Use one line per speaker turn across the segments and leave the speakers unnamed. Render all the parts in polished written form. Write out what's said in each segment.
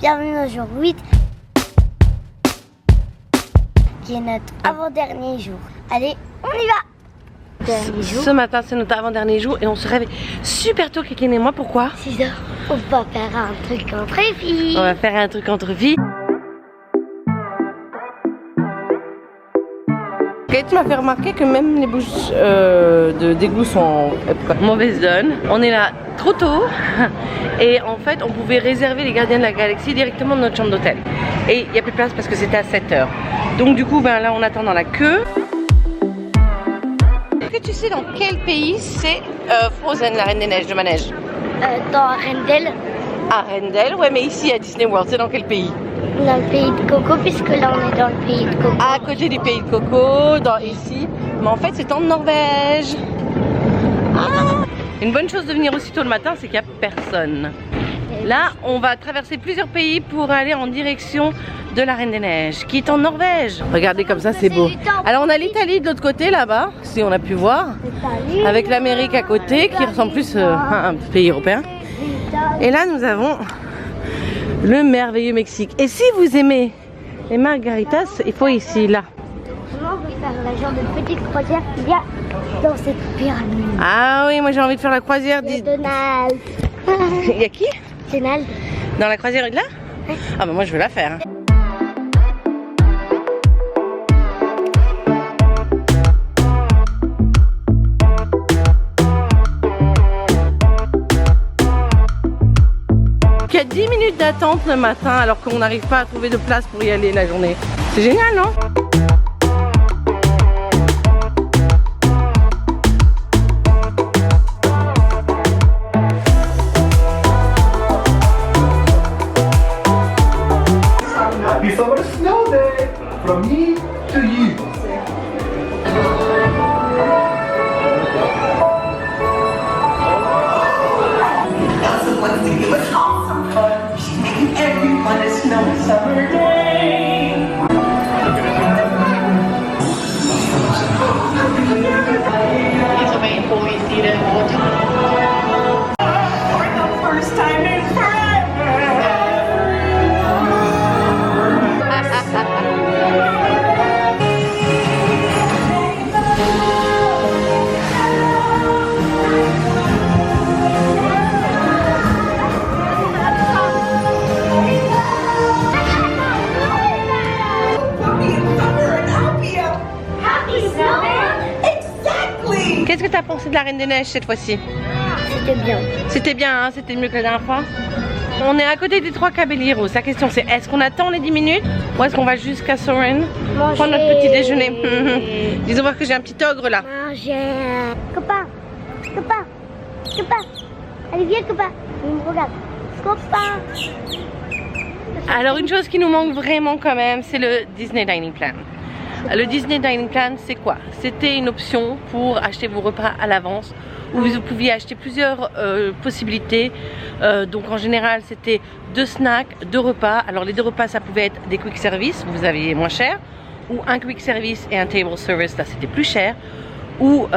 Bienvenue au jour 8, qui est notre avant-dernier jour. Allez, on y va. Dernier jour.
Ce matin, c'est notre avant-dernier jour et on se réveille super tôt, Kékine et moi. Pourquoi?
6 heures. On va faire un truc entre filles.
On va faire un truc entre filles. Tu m'as fait remarquer que même les bouches d'égout sont en mauvaise donne. On est là trop tôt et en fait on pouvait réserver les gardiens de la galaxie directement de notre chambre d'hôtel. Et il n'y a plus de place parce que c'était à 7 heures. Donc du coup ben, là on attend dans la queue. Est-ce que tu sais dans quel pays c'est Frozen, la Reine des Neiges de manège?
Dans Arendelle.
Arendelle, ouais, mais ici à Disney World, c'est dans quel pays?
Dans le pays de Coco, puisque là on est dans le pays de Coco.
À côté du pays de Coco, ici. Mais en fait, c'est en Norvège. Ah, une bonne chose de venir aussitôt le matin, c'est qu'il n'y a personne. Là, on va traverser plusieurs pays pour aller en direction de la Reine des Neiges, qui est en Norvège. Regardez comme ça, c'est beau. Alors, on a l'Italie de l'autre côté, là-bas, si on a pu voir. Avec l'Amérique à côté, qui ressemble plus à un pays européen. Et là, nous avons le merveilleux Mexique. Et si vous aimez les margaritas, il faut ici, là.
Comment on veut faire la genre de petite croisière qu'il y a dans cette pyramide?
Ah oui, moi j'ai envie de faire la croisière.
Il y a Donald.
Il y a qui?
Donald.
Dans la croisière là? Ah bah moi je veux la faire. Il y a 10 minutes d'attente le matin alors qu'on n'arrive pas à trouver de place pour y aller la journée. C'est génial, non?
Happy summer snow day from me to you.
Elsa wants to give us all some fun. She's making everyone a snowy summer day. These are my boys need it all the time. For the first time in
Qu'est-ce que tu as pensé de la Reine des Neiges cette fois-ci?
C'était bien.
C'était bien, hein? C'était mieux que la dernière fois. On est à côté des 3 Caballeros. La question c'est est-ce qu'on attend les 10 minutes ou est-ce qu'on va jusqu'à Soarin' prendre notre petit déjeuner? Disons voir que j'ai un petit ogre là.
Manger. Copain. Copain. Copain. Allez viens copain. Il me regarde. Copain.
Alors une chose qui nous manque vraiment quand même, c'est le Disney Dining Plan. Le Disney Dining Plan, c'est quoi? C'était une option pour acheter vos repas à l'avance où vous pouviez acheter plusieurs possibilités. Donc en général, c'était 2 snacks, 2 repas. Alors les 2 repas, ça pouvait être des quick service, vous aviez moins cher, ou un quick service et un table service, là c'était plus cher, ou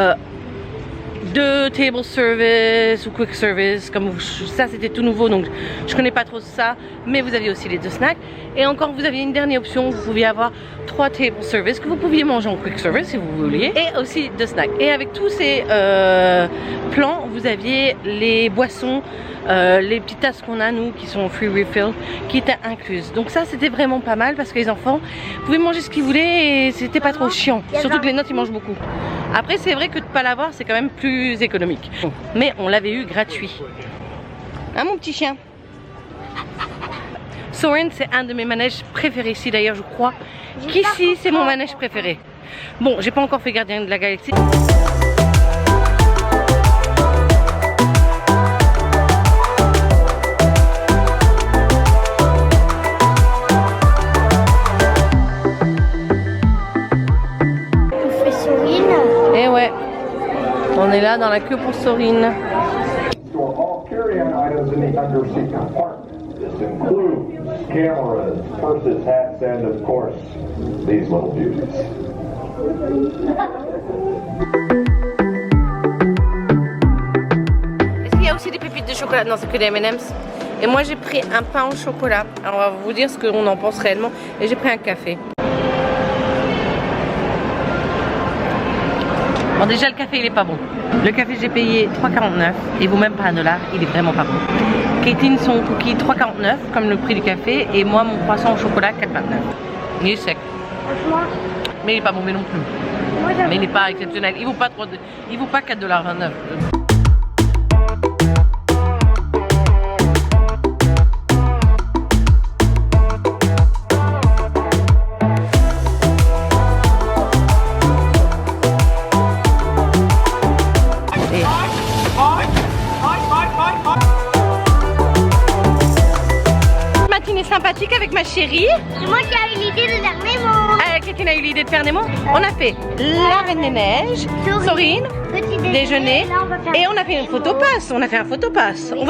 2 table service ou quick service, comme ça c'était tout nouveau donc je connais pas trop ça, mais vous aviez aussi les 2 snacks et encore vous aviez une dernière option, vous pouviez avoir 3 table service que vous pouviez manger en quick service si vous vouliez et aussi 2 snacks. Et avec tous ces plans vous aviez les boissons, les petites tasses qu'on a nous qui sont free refill qui étaient incluses, donc ça c'était vraiment pas mal parce que les enfants pouvaient manger ce qu'ils voulaient et c'était pas trop chiant, surtout que les nôtres ils mangent beaucoup. Après c'est vrai que de pas l'avoir c'est quand même plus économique, mais on l'avait eu gratuit. Hein mon petit chien? Soarin' c'est un de mes manèges préférés ici d'ailleurs, je crois qu'ici c'est mon manège préféré. Bon, j'ai pas encore fait Gardien de la Galaxie. Et ouais, on est là dans la queue pour Soarin'.
Store all carry-on items in the underseat compartment. This includes cameras, purses, hats, and of course, these little beauties.
Est-ce qu'il y a aussi des pépites de chocolat? Non, c'est que des M&M's. Et moi j'ai pris un pain au chocolat. Alors on va vous dire ce qu'on en pense réellement. Et j'ai pris un café. Bon déjà le café il est pas bon. Le café j'ai payé 3,49 et vaut même pas $1. Il est vraiment pas bon. Katie son cookie 3,49 comme le prix du café. Et moi mon croissant au chocolat 4,29. Il est sec.
Franchement,
Mais il est pas mauvais non plus.
moi j'aime.
Mais il est pas exceptionnel. Il vaut pas $4,29. Matinée sympathique avec ma chérie.
C'est moi qui ai eu l'idée de faire Nemo.
Quelqu'un a eu l'idée de faire Nemo. On a fait la Reine des Neiges, Sorine,
Petit
déjeuner
Là, on va faire
et on a fait une
Nemo.
photo passe. On a fait un photo passe. On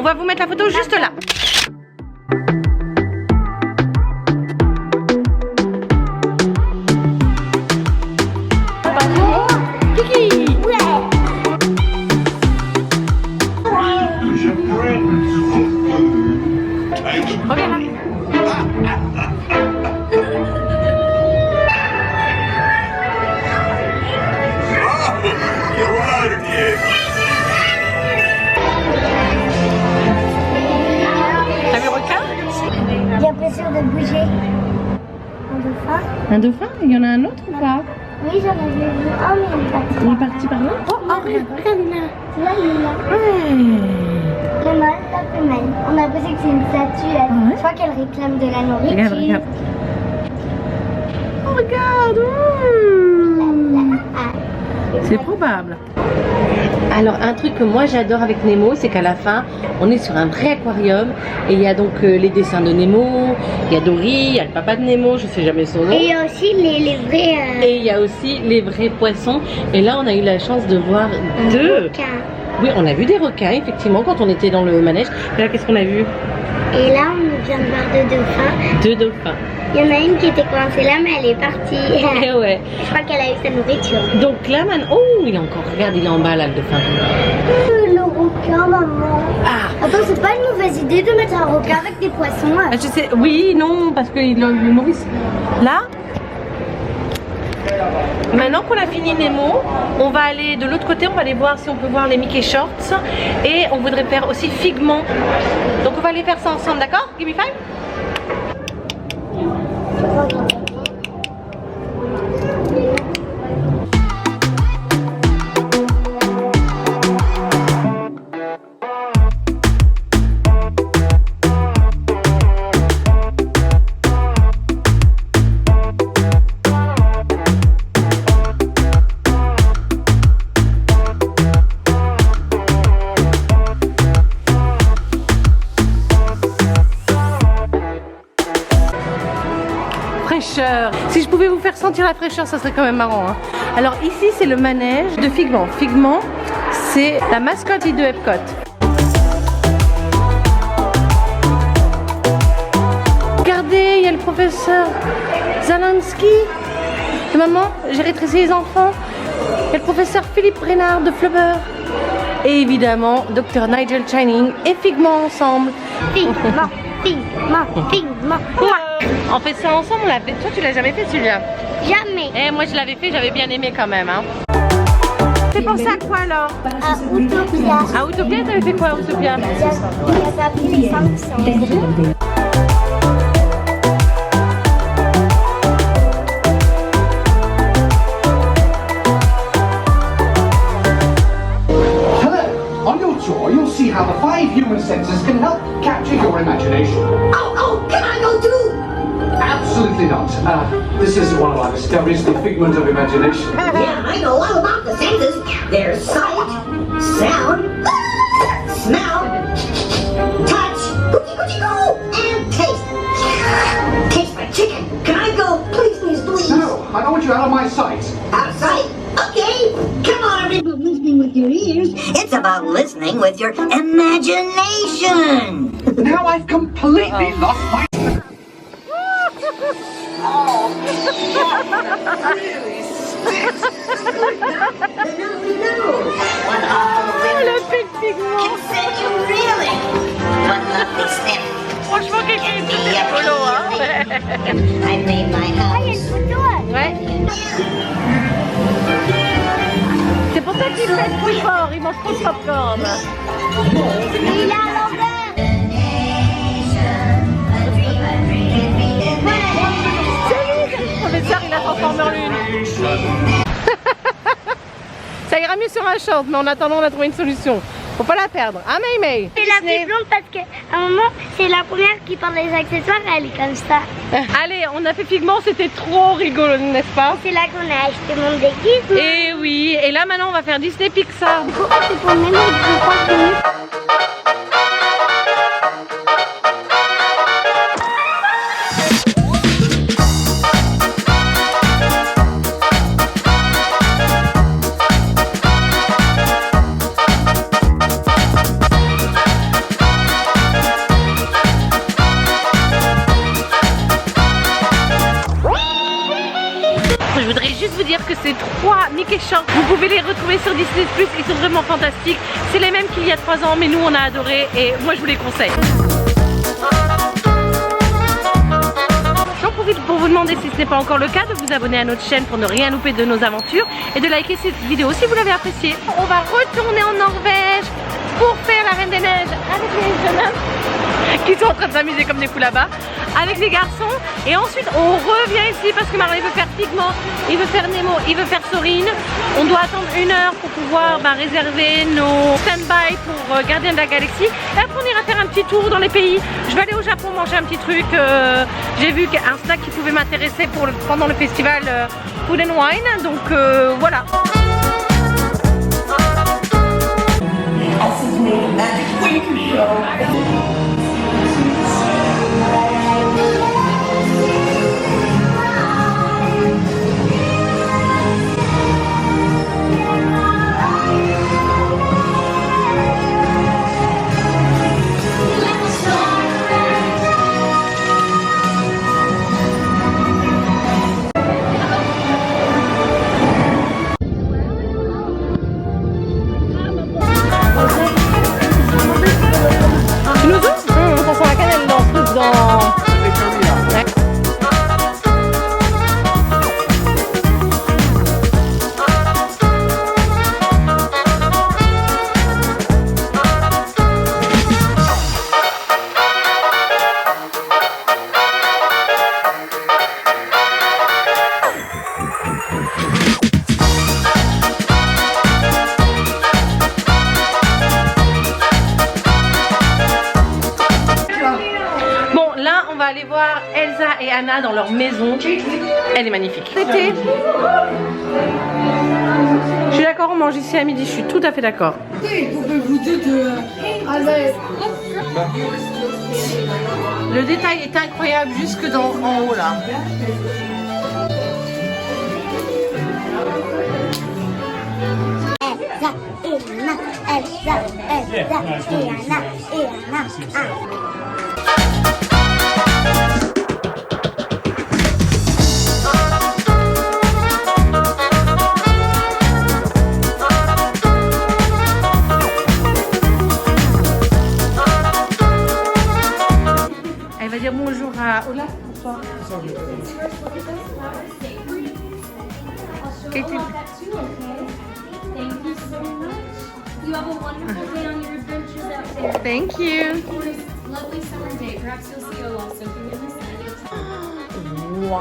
va vous mettre la photo juste là. Kiki.
Ouais.
Reviens là. T'as vu le requin?
J'ai l'impression de bouger. Un dauphin.
Un dauphin? Il y en a un autre ou pas?
Oui, j'en avais vu un, mais il est parti.
Il est parti par là? Oh, regarde là.
Là, il est là.
Ouais.
Le mâle, la femelle. On a l'impression que c'est une statue. Elle.
Ouais.
Je crois qu'elle réclame de la nourriture.
Regarde, regarde. Oh, regarde.
Ah.
C'est probable. Alors un truc que moi j'adore avec Nemo, c'est qu'à la fin on est sur un vrai aquarium et il y a donc les dessins de Nemo, il y a Dory, il y a le papa de Nemo, je sais jamais son nom.
Et il y a aussi les vrais.
Et il y a aussi les vrais poissons. Et là on a eu la chance de voir deux.
requins.
Oui, on a vu des requins effectivement quand on était dans le manège. Et là qu'est-ce qu'on a vu?
Et là, on vient de voir deux dauphins.
Deux dauphins.
Il y en a une qui était coincée là, mais elle est partie.
Et ouais.
Je crois qu'elle a eu sa nourriture.
Donc là maintenant, oh il est encore, regarde il est en bas là le dauphin.
Le requin, maman.
Ah.
Attends, c'est pas une mauvaise idée de mettre un requin avec des poissons.
Je sais, oui, non, parce qu'il le nourrissent. Là, maintenant qu'on a fini Nemo, on va aller de l'autre côté, on va aller voir si on peut voir les Mickey Shorts. Et on voudrait faire aussi Figment. Donc on va aller faire ça ensemble, d'accord? Give me five. Fraîcheur. Si je pouvais vous faire sentir la fraîcheur, ça serait quand même marrant. Hein. Alors ici, c'est le manège de Figment. Figment, c'est la mascotte de Epcot. Regardez, il y a le professeur Zalansky de Maman, j'ai rétréci les enfants. Il y a le professeur Philippe Brenard de Flubber. Et évidemment, Dr Nigel Channing et Figment ensemble.
Figment, Figment, Figment.
On fait ça ensemble, on l'a fait. Toi, tu l'as jamais fait celui-là?
Jamais.
Eh, moi je l'avais fait, j'avais bien aimé quand même. Hein. C'est pensé à quoi alors?
À Utopia.
À Utopia, t'avais fait quoi à Utopia?
Ça a pris les 500.
Hello! On your tour, you'll see how the 5 human senses can help capture your imagination.
Oh, can I go too?
Absolutely not. This is one of our discoveries, the figment of imagination.
Yeah, I know all about the senses. There's sight, sound, smell, touch, and taste. Taste my chicken. Can I go? Please, please, please.
No, I don't want you out of my sight.
Out of sight. Okay. Come on, everybody. Listening with your ears. It's about listening with your imagination.
Now I've completely lost my...
Really stinks. No. What awful
Le fait Figment.
can send you reeling. one lovely sniff.
Franchement, Caitlin, c'est rigolo, hein.
I made my
Ah, il y a
house.
une photo.
Ouais. C'est pour ça qu'il fait plus fort, il mange trop de popcorn.
Il est à l'envers.
Le professeur, il a transformé en lune. Ça ira mieux sur un short, mais en attendant, on a trouvé une solution. Faut pas la perdre. Ah, May.
C'est la plus blonde parce qu'à un moment, c'est la première qui porte les accessoires, elle est comme ça.
Allez, on a fait Figment, c'était trop rigolo, n'est-ce pas?
C'est là qu'on a acheté mon déguisement.
Et oui, et là maintenant on va faire Disney Pixar.
C'est pour le même avec des contenus.
Je voudrais juste vous dire que ces 3 Mickey Shorts, vous pouvez les retrouver sur Disney+, ils sont vraiment fantastiques. C'est les mêmes qu'il y a 3 ans, mais nous on a adoré et moi je vous les conseille. J'en profite pour vous demander, si ce n'est pas encore le cas, de vous abonner à notre chaîne pour ne rien louper de nos aventures et de liker cette vidéo si vous l'avez appréciée. On va retourner en Norvège pour faire la Reine des Neiges avec les jeunes hommes qui sont en train de s'amuser comme des fous là-bas, avec les garçons, et ensuite on revient ici parce que Marlon il veut faire Pigment, il veut faire Nemo, il veut faire Sorine. On doit attendre 1 heure pour pouvoir réserver nos stand-by pour Gardiens de la Galaxie, et après on ira faire un petit tour dans les pays. Je vais aller au Japon manger un petit truc, j'ai vu qu'un snack qui pouvait m'intéresser pendant le festival Food and Wine, donc voilà. Tu nous ouvres? Ça sent la cannelle dans ce truc dans... Ouais. On va aller voir Elsa et Anna dans leur maison. Elle est magnifique. L'été. Je suis d'accord, on mange ici à midi, je suis tout à fait d'accord. Le détail est incroyable jusque en haut là.
Elsa et Anna,
Elle va dire bonjour à Olaf pour toi. Caitlin.
Thank you so much. You have a wonderful day on your adventures out there.
Thank you.
Or a lovely summer day. Perhaps you'll see Olaf soaking in the sun.
Wow.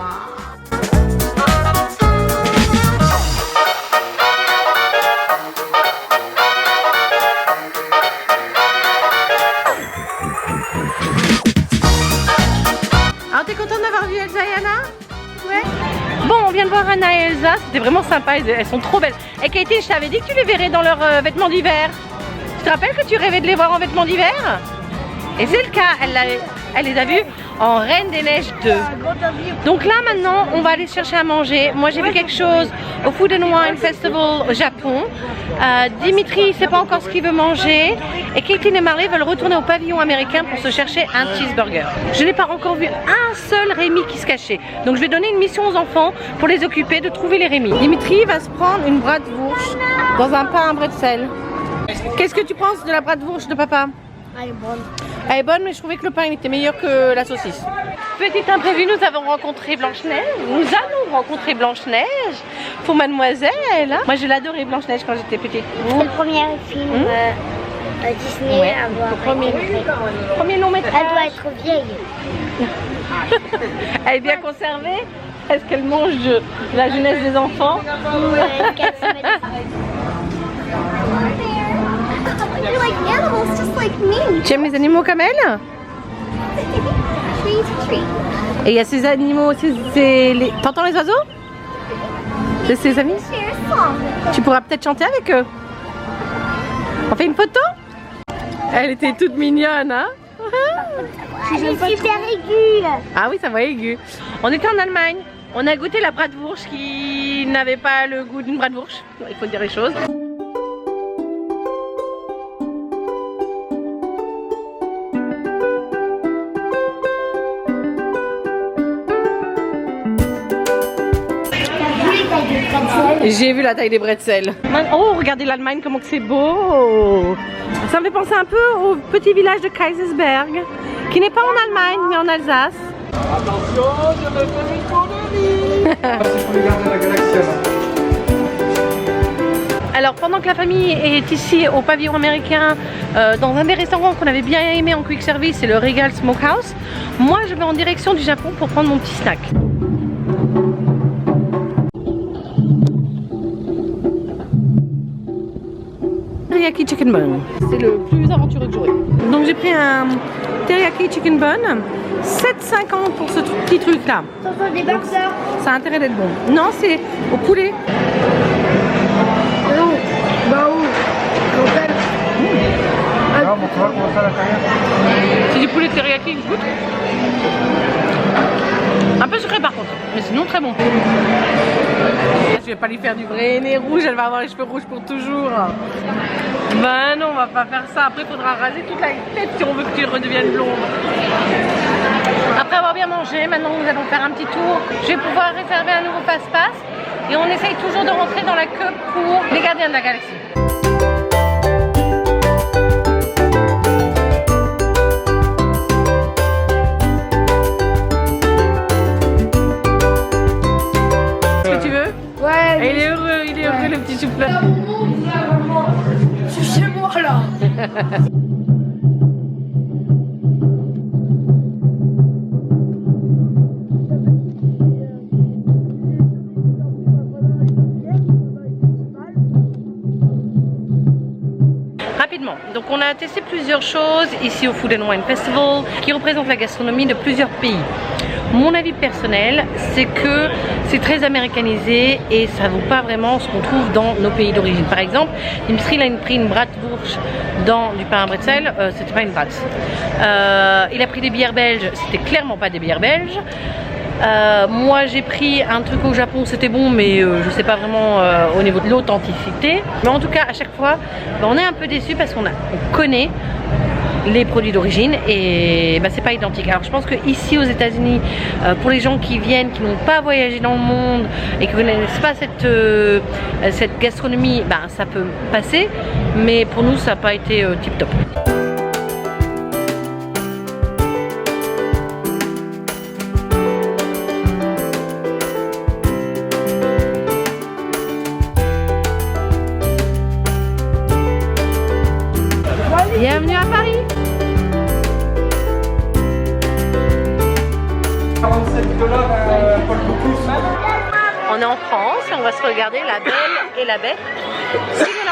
Alors t'es contente d'avoir vu Elsa et Anna? Ouais. Bon, on vient de voir Anna et Elsa, c'était vraiment sympa, elles sont trop belles. Et Caitlin, je t'avais dit que tu les verrais dans leurs vêtements d'hiver. Tu te rappelles que tu rêvais de les voir en vêtements d'hiver? Et c'est le cas, elle les a vus en Reine des Neiges 2. Donc là maintenant, on va aller chercher à manger. Moi j'ai vu quelque chose au Food and Wine Festival au Japon. Dimitri ne sait pas encore ce qu'il veut manger. Et Caitlin et Marley veulent retourner au pavillon américain pour se chercher un cheeseburger. Je n'ai pas encore vu un seul Rémi qui se cachait. Donc je vais donner une mission aux enfants pour les occuper de trouver les Rémi. Dimitri va se prendre une bratwurst dans un pain à bretzel. Qu'est-ce que tu penses de la bratwurst de papa?
Elle est bonne.
Elle est bonne, mais je trouvais que le pain il était meilleur que la saucisse. Petit imprévu, nous avons rencontré Blanche-Neige. Nous allons rencontrer Blanche-Neige pour mademoiselle. Moi, je l'adorais Blanche-Neige quand j'étais petite.
C'est le premier film Disney
Ouais,
à voir.
premier long métrage.
Elle doit être vieille.
Elle est bien conservée. Est-ce qu'elle mange de la jeunesse des enfants?
Ouais, 4 semaines.
You're like animals just like me.
Tu aimes les animaux comme elle?
Tree to tree.
Et il y a ces animaux, t'entends les oiseaux? C'est ses amis?
Share a song.
Tu pourras peut-être chanter avec eux. On fait une photo? Elle était toute mignonne, hein?
Elle est super aiguë.
Ah oui, ça va aigu. On était en Allemagne. On a goûté la bratwurst qui n'avait pas le goût d'une bratwurst. Il faut dire les choses. J'ai vu la taille des bretzels. Oh, regardez l'Allemagne, comment que c'est beau. Ça me fait penser un peu au petit village de Kaisersberg, qui n'est pas en Allemagne, mais en Alsace.
Attention, je me fais une économie. C'est pour les garder la galaxie.
Alors pendant que la famille est ici au pavillon américain, dans un des restaurants qu'on avait bien aimé en quick service, c'est le Regal Smokehouse, moi je vais en direction du Japon pour prendre mon petit snack. Teriyaki chicken bun, c'est le plus aventureux que j'aurai. Donc j'ai pris un teriyaki chicken bun, 7,50 pour ce petit truc là.
Ce sont des burgers.
Ça a intérêt d'être bon. Non, c'est au poulet. C'est du poulet teriyaki, je goûte. Un peu sucré par contre, mais sinon très bon. Je vais pas lui faire du vrai nez rouge, elle va avoir les cheveux rouges pour toujours. Ben non, on va pas faire ça. Après, il faudra raser toute la tête si on veut que tu redeviennes blonde. Après avoir bien mangé, maintenant nous allons faire un petit tour. Je vais pouvoir réserver un nouveau passe-passe. Et on essaye toujours de rentrer dans la queue pour les gardiens de la galaxie. Est-ce que tu veux? Ouais. Et il est heureux le petit souffleur.
Je suis chez moi là.
Rapidement, donc on a testé plusieurs choses ici au Food and Wine Festival qui représente la gastronomie de plusieurs pays. Mon avis personnel, c'est que c'est très américanisé et ça ne vaut pas vraiment ce qu'on trouve dans nos pays d'origine. Par exemple, Dimitri il a pris une bratwurst dans du pain à bretzel, c'était pas une brat. Il a pris des bières belges, c'était clairement pas des bières belges. Moi j'ai pris un truc au Japon, c'était bon, mais je sais pas vraiment au niveau de l'authenticité. Mais en tout cas, à chaque fois, on est un peu déçu parce qu'on connaît les produits d'origine et c'est pas identique. Alors je pense que ici aux États-Unis, pour les gens qui viennent, qui n'ont pas voyagé dans le monde et qui ne connaissent pas cette gastronomie, ça peut passer, mais pour nous ça n'a pas été tip top. Bienvenue à Paris.
47 $, Paul Bocuse.
On est en France et on va se regarder La Belle et la Bête.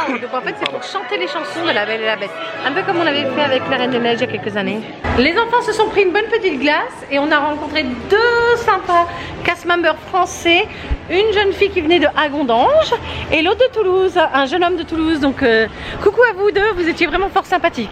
Donc en fait c'est pour chanter les chansons de La Belle et la Bête. Un peu comme on avait fait avec La Reine des Neiges il y a quelques années. Les enfants se sont pris une bonne petite glace et on a rencontré deux sympas cast members français. Une jeune fille qui venait de Hagondange et l'autre de Toulouse, un jeune homme de Toulouse. Donc coucou à vous deux, vous étiez vraiment fort sympathiques.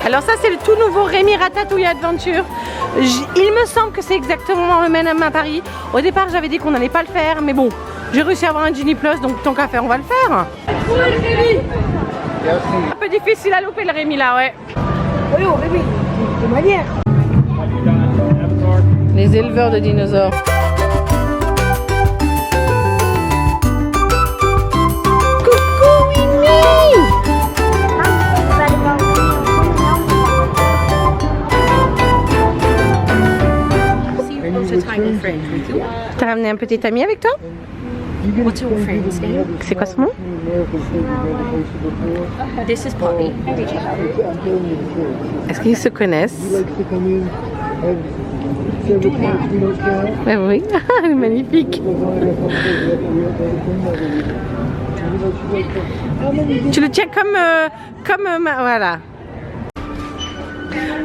Alors ça c'est le tout nouveau Rémi Ratatouille Adventure. Il me semble que c'est exactement le même à Paris. Au départ j'avais dit qu'on n'allait pas le faire, mais bon, j'ai réussi à avoir un Genie Plus, donc tant qu'à faire on va le faire. Un peu difficile à louper le Rémi là, ouais.
Oui, oh, Rémi, de manière.
Les éleveurs de dinosaures. Coucou Winnie!
On va aller voir.
T'as ramené un petit ami avec toi?
What's your friend's name?
C'est quoi son nom?
This is Poppy.
Est-ce qu'ils se connaissent? Oui, elle est magnifique. Tu le tiens voilà.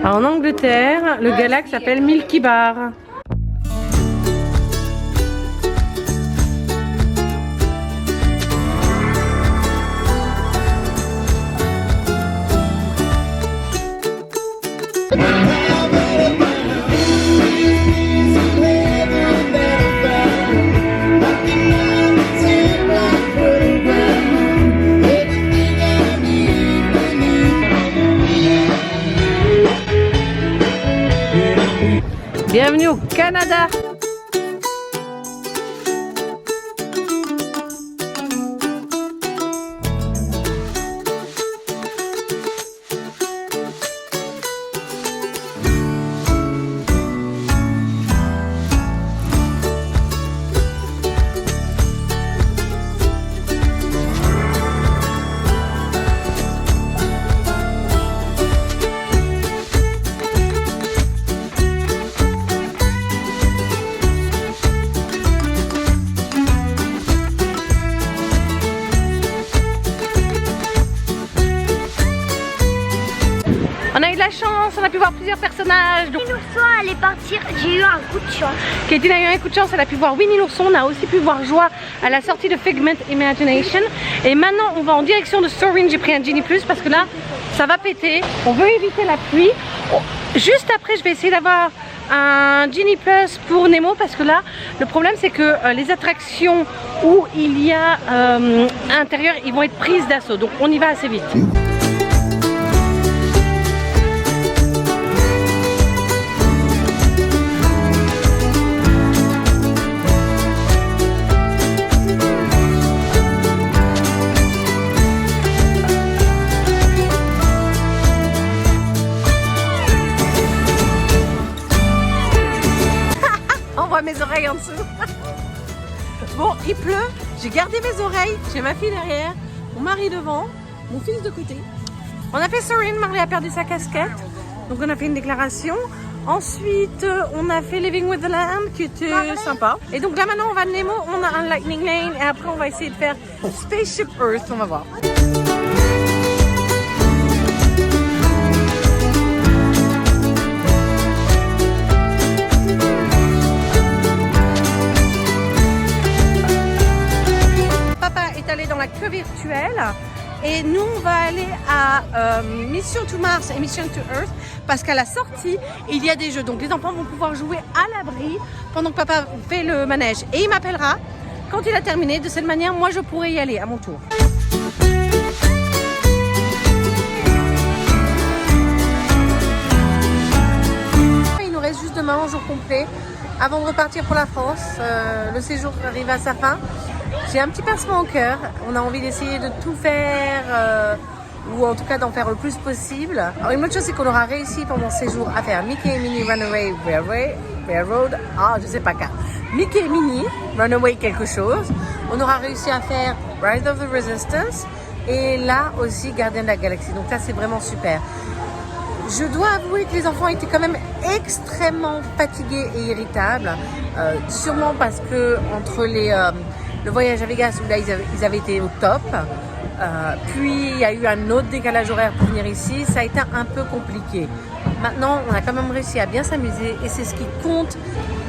Alors, en Angleterre, le galax s'appelle Milky Bar. Bienvenue au Canada. On a eu de la chance, on a pu voir plusieurs personnages. Donc,
Winnie l'ourson allait partir, j'ai eu un coup de chance.
Katie a eu un coup de chance, elle a pu voir Winnie l'ourson. On a aussi pu voir Joie à la sortie de Figment Imagination. Et maintenant, on va en direction de Soarin'. J'ai pris un Genie Plus parce que là, ça va péter. On veut éviter la pluie. Juste après, je vais essayer d'avoir un Genie Plus pour Nemo parce que là, le problème c'est que les attractions où il y a à l'intérieur, ils vont être prises d'assaut. Donc, on y va assez vite. Mes oreilles en dessous. Bon, il pleut, j'ai gardé mes oreilles, j'ai ma fille derrière, mon mari devant, mon fils de côté. On a fait Soarin', Marley a perdu sa casquette, donc on a fait une déclaration. Ensuite, on a fait Living with the Land qui était sympa. Et donc là maintenant on va à Nemo, on a un Lightning Lane et après on va essayer de faire Spaceship Earth, on va voir. Dans la queue virtuelle et nous on va aller à Mission to Mars et Mission to Earth parce qu'à la sortie il y a des jeux, donc les enfants vont pouvoir jouer à l'abri pendant que papa fait le manège et il m'appellera quand il a terminé. De cette manière moi je pourrai y aller à mon tour. Il nous reste juste demain un jour complet avant de repartir pour la France. Le séjour arrive à sa fin. J'ai un petit pincement au cœur, on a envie d'essayer de tout faire, ou en tout cas d'en faire le plus possible. Alors une autre chose c'est qu'on aura réussi pendant ce séjour à faire Mickey et Minnie Runaway Railroad, je sais pas quoi. Mickey et Minnie Runaway quelque chose. On aura réussi à faire Rise of the Resistance et là aussi Gardien de la Galaxie, donc ça c'est vraiment super. Je dois avouer que les enfants étaient quand même extrêmement fatigués et irritables, sûrement parce que entre le voyage à Vegas où là ils avaient été au top, puis il y a eu un autre décalage horaire pour venir ici, ça a été un peu compliqué. Maintenant on a quand même réussi à bien s'amuser et c'est ce qui compte.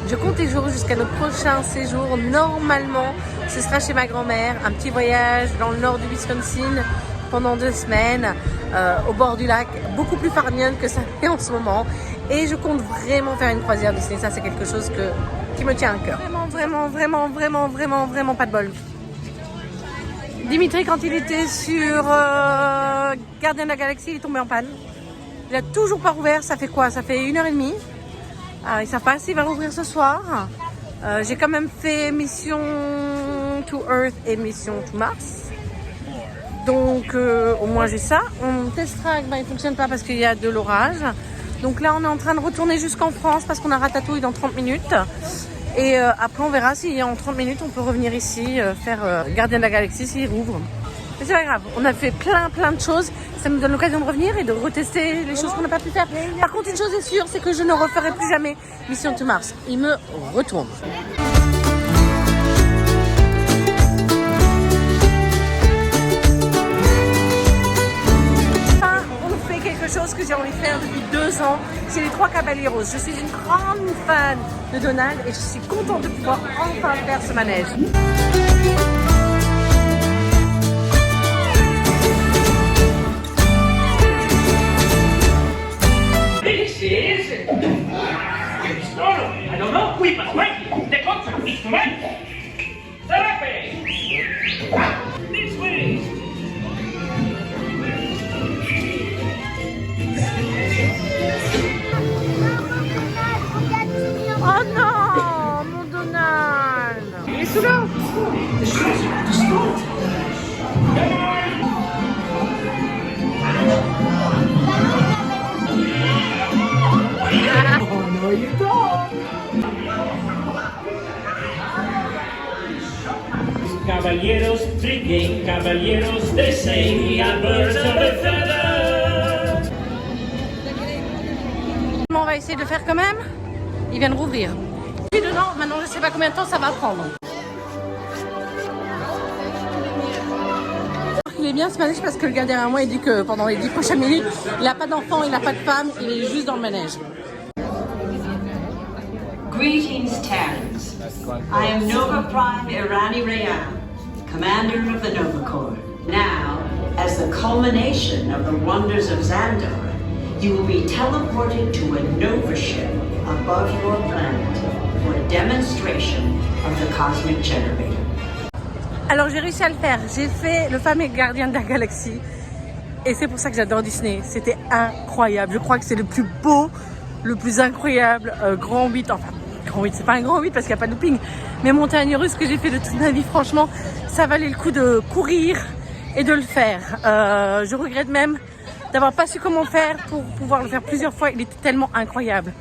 Je compte les jours jusqu'à notre prochain séjour. Normalement ce sera chez ma grand-mère, un petit voyage dans le nord du Wisconsin pendant 2 semaines au bord du lac, beaucoup plus farnienne que ça fait en ce moment. Et je compte vraiment faire une croisière Disney, ça c'est quelque chose qui me tient à cœur. Vraiment pas de bol. Dimitri quand il était sur Gardien de la Galaxie, il est tombé en panne. Il a toujours pas rouvert, ça fait quoi? Ça fait 1h30. Ah, ils savent pas s'il va rouvrir ce soir. J'ai quand même fait mission to Earth et mission to Mars. Donc au moins j'ai ça. Mon test track, il ne fonctionne pas parce qu'il y a de l'orage. Donc là on est en train de retourner jusqu'en France parce qu'on a ratatouille dans 30 minutes. Et après on verra si en 30 minutes on peut revenir ici faire Gardien de la Galaxie s'il rouvre. Mais c'est pas grave, on a fait plein de choses. Ça nous donne l'occasion de revenir et de retester les choses qu'on n'a pas pu faire. Par contre, une chose est sûre, c'est que je ne referai plus jamais Mission to Mars. Il me retourne. On fait quelque chose que j'ai envie de faire depuis 2 ans. C'est les 3 Caballeros. Je suis une grande fan de Donald et je suis contente de pouvoir enfin faire ce manège.
I don't know. Qui but Mikey, the concert is tonight. Serape! This way!
Oh non, mon Donald! Il est sous l'eau!
Caballeros drinking, caballeros they say, a birds of a feather.
On va essayer de le faire quand même. Il vient de rouvrir. Je suis dedans, maintenant je sais pas combien de temps ça va prendre. Il est bien ce manège parce que le gars derrière moi il dit que pendant les 10 prochaines minutes, il n'a pas d'enfant, il n'a pas de femme, il est juste dans le manège.
Greetings, Terrans. I am Nova Prime Irani Rayan, commander of the Nova Corps. Now, as the culmination of the wonders of Xandar, you will be teleported to a Nova ship above your planet for a demonstration of the cosmic generator.
Alors j'ai réussi à le faire, j'ai fait le fameux Gardien de la Galaxie et c'est pour ça que j'adore Disney, c'était incroyable, je crois que c'est le plus beau, le plus incroyable grand 8, enfin grand 8, c'est pas un grand 8 parce qu'il n'y a pas de looping, mais montagne russe que j'ai fait de toute ma vie, franchement ça valait le coup de courir et de le faire. Je regrette même d'avoir pas su comment faire pour pouvoir le faire plusieurs fois, il était tellement incroyable.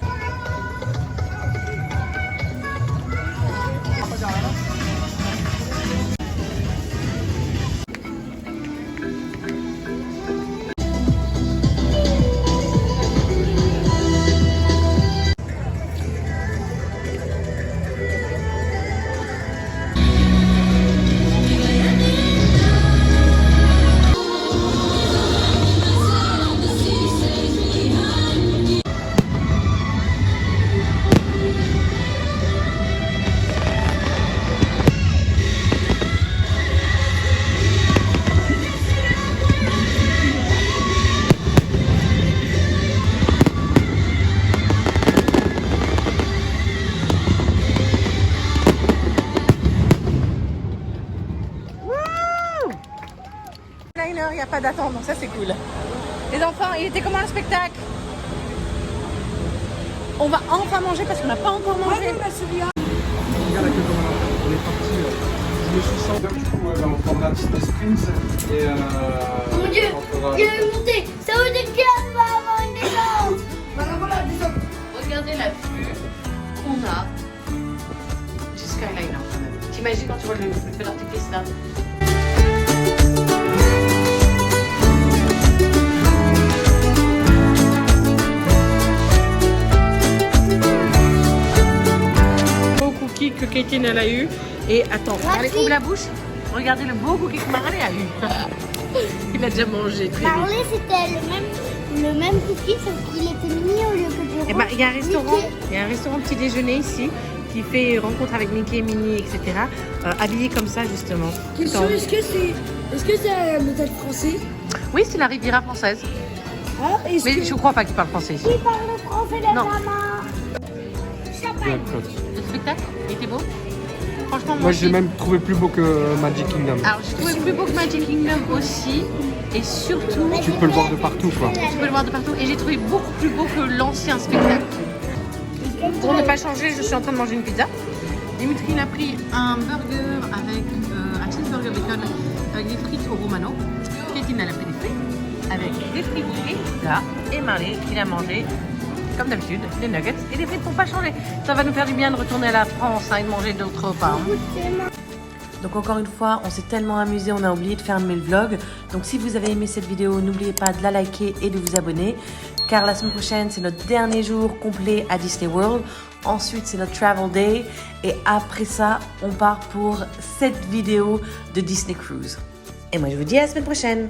Il n'y a pas d'attente, donc ça c'est cool. Les enfants, il était comment le spectacle? On va enfin manger parce qu'on n'a pas encore mangé.
Regarde la queue comme on est parti. Je me suis senti du coup on prendra Disney Springs et
Mon Dieu, il est monté. Ça veut dire qu'il va avoir une descente.
Regardez la vue qu'on a du Skyliner quand même. T'imagines quand tu vois le feu d'artifice là? Que Caitlin elle a eu et attends, allez ouvre la bouche, regardez le beau cookie que Marley a eu. Il a déjà mangé.
Marley c'était le même cookie sauf qu'il était mini au lieu que du rose.
Il y a un restaurant petit déjeuner ici qui fait rencontre avec Mickey, Minnie, etc. Habillé comme ça justement.
Question, est-ce que c'est un hôtel français?
Oui, c'est la Riviera française.
Ah,
mais je crois pas qu'il parle français ici.
Il parle français les mamans.
Le spectacle, il était beau. Franchement,
moi j'ai même trouvé plus beau que Magic Kingdom.
Alors j'ai trouvé plus beau que Magic Kingdom aussi. Et surtout,
tu peux le voir de partout quoi.
Tu peux le voir de partout. Et j'ai trouvé beaucoup plus beau que l'ancien spectacle. Pour ne pas changer, je suis en train de manger une pizza. Dimitri, il a pris un burger avec un cheeseburger bacon avec des frites au romano. Kétine, elle a pris des frites avec des frites et là. Et Marley, il a mangé, comme d'habitude, des nuggets et des frites pour pas changer. Ça va nous faire du bien de retourner à la France et de manger d'autres repas. Donc encore une fois, on s'est tellement amusé, on a oublié de fermer le vlog. Donc si vous avez aimé cette vidéo, n'oubliez pas de la liker et de vous abonner. Car la semaine prochaine, c'est notre dernier jour complet à Disney World. Ensuite, c'est notre Travel Day. Et après ça, on part pour cette vidéo de Disney Cruise. Et moi, je vous dis à la semaine prochaine.